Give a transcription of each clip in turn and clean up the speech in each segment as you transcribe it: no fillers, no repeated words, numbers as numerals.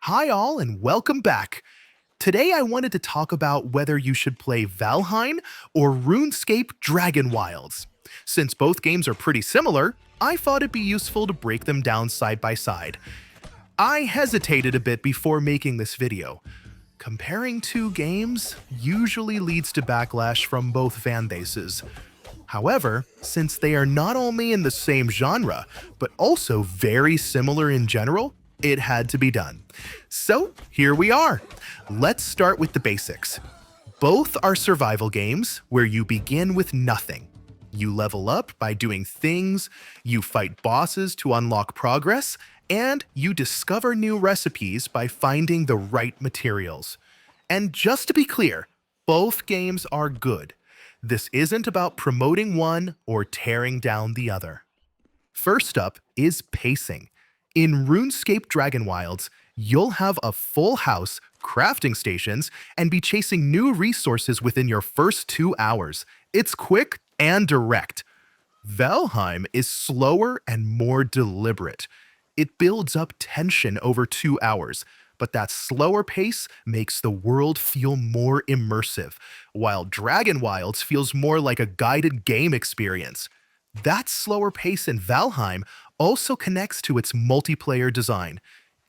Hi all and welcome back. Today I wanted to talk about whether you should play Valheim or RuneScape DragonWilds. Since both games are pretty similar, I thought it'd be useful to break them down side by side. I hesitated a bit before making this video. Comparing two games usually leads to backlash from both fan bases. However, since they are not only in the same genre, but also very similar in general, it had to be done. So here we are. Let's start with the basics. Both are survival games where you begin with nothing. You level up by doing things, you fight bosses to unlock progress, and you discover new recipes by finding the right materials. And just to be clear, both games are good. This isn't about promoting one or tearing down the other. First up is pacing. In RuneScape DragonWilds, you'll have a full house, crafting stations, and be chasing new resources within your first 2 hours. It's quick and direct. Valheim is slower and more deliberate. It builds up tension over 2 hours, but that slower pace makes the world feel more immersive, while DragonWilds feels more like a guided game experience. That slower pace in Valheim also connects to its multiplayer design.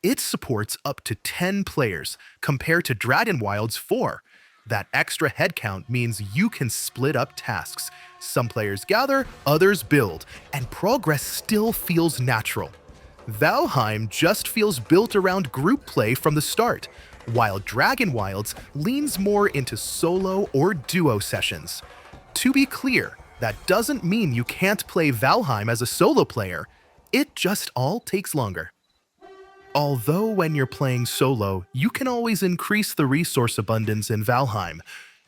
It supports up to 10 players, compared to DragonWilds 4. That extra headcount means you can split up tasks. Some players gather, others build, and progress still feels natural. Valheim just feels built around group play from the start, while DragonWilds leans more into solo or duo sessions. To be clear, that doesn't mean you can't play Valheim as a solo player. It just all takes longer. Although when you're playing solo, you can always increase the resource abundance in Valheim.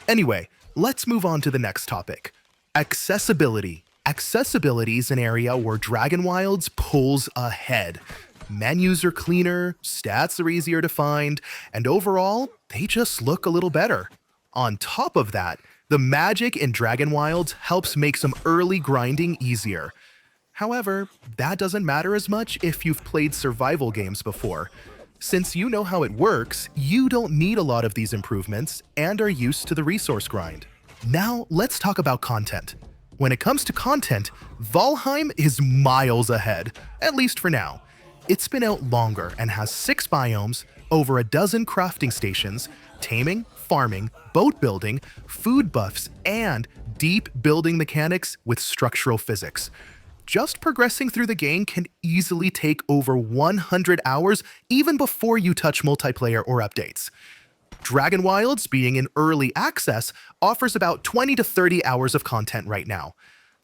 Anyway, let's move on to the next topic. Accessibility. Accessibility is an area where DragonWilds pulls ahead. Menus are cleaner, stats are easier to find, and overall, they just look a little better. On top of that, the magic in DragonWilds helps make some early grinding easier. However, that doesn't matter as much if you've played survival games before. Since you know how it works, you don't need a lot of these improvements and are used to the resource grind. Now, let's talk about content. When it comes to content, Valheim is miles ahead, at least for now. It's been out longer and has 6 biomes, over a dozen crafting stations, taming, farming, boat building, food buffs, and deep building mechanics with structural physics. Just progressing through the game can easily take over 100 hours even before you touch multiplayer or updates. DragonWilds, being in early access, offers about 20 to 30 hours of content right now.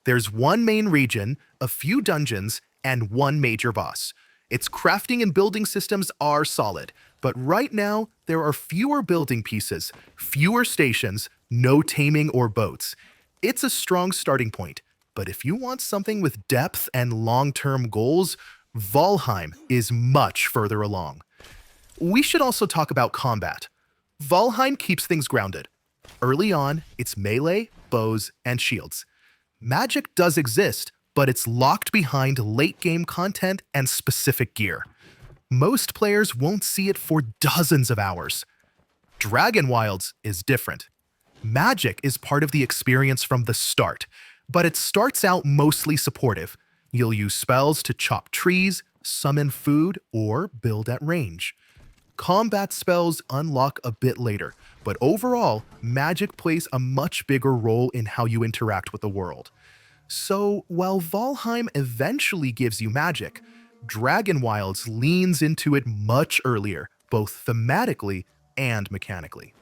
There's one main region, a few dungeons, and one major boss. Its crafting and building systems are solid, but right now there are fewer building pieces, fewer stations, no taming or boats. It's a strong starting point, but if you want something with depth and long-term goals, Valheim is much further along. We should also talk about combat. Valheim keeps things grounded. Early on, it's melee, bows, and shields. Magic does exist, but it's locked behind late-game content and specific gear. Most players won't see it for dozens of hours. DragonWilds is different. Magic is part of the experience from the start, but it starts out mostly supportive. You'll use spells to chop trees, summon food, or build at range. Combat spells unlock a bit later, but overall, magic plays a much bigger role in how you interact with the world. So, while Valheim eventually gives you magic, DragonWilds leans into it much earlier, both thematically and mechanically.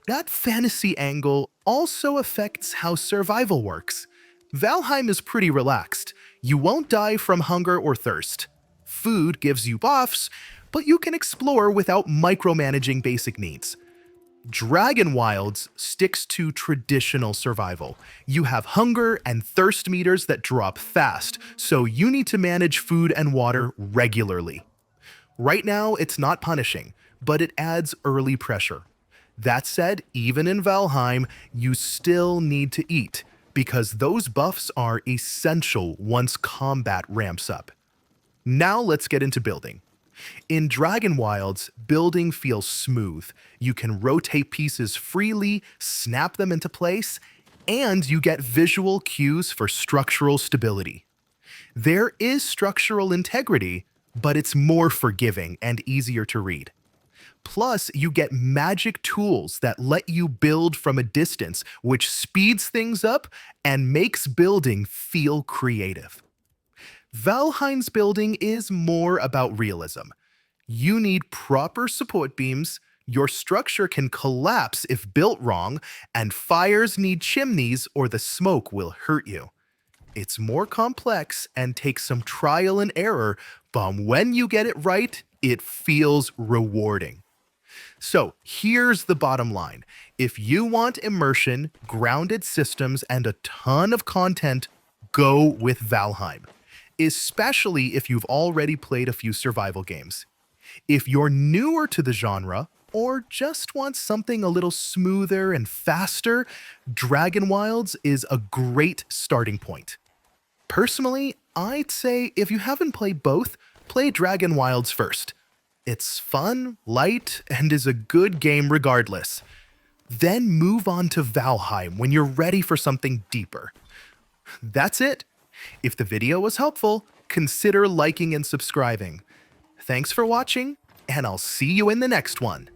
That fantasy angle also affects how survival works. Valheim is pretty relaxed. You won't die from hunger or thirst. Food gives you buffs, but you can explore without micromanaging basic needs. DragonWilds sticks to traditional survival. You have hunger and thirst meters that drop fast, so you need to manage food and water regularly. Right now, it's not punishing, but it adds early pressure. That said, even in Valheim, you still need to eat, because those buffs are essential once combat ramps up. Now let's get into building. In DragonWilds, building feels smooth. You can rotate pieces freely, snap them into place, and you get visual cues for structural stability. There is structural integrity, but it's more forgiving and easier to read. Plus, you get magic tools that let you build from a distance, which speeds things up and makes building feel creative. Valheim's building is more about realism. You need proper support beams, your structure can collapse if built wrong, and fires need chimneys or the smoke will hurt you. It's more complex and takes some trial and error, but when you get it right, it feels rewarding. So here's the bottom line. If you want immersion, grounded systems, and a ton of content, go with Valheim, especially if you've already played a few survival games. If you're newer to the genre, or just want something a little smoother and faster, DragonWilds is a great starting point. Personally, I'd say if you haven't played both, play DragonWilds first. It's fun, light, and is a good game regardless. Then move on to Valheim when you're ready for something deeper. That's it. If the video was helpful, consider liking and subscribing. Thanks for watching, and I'll see you in the next one.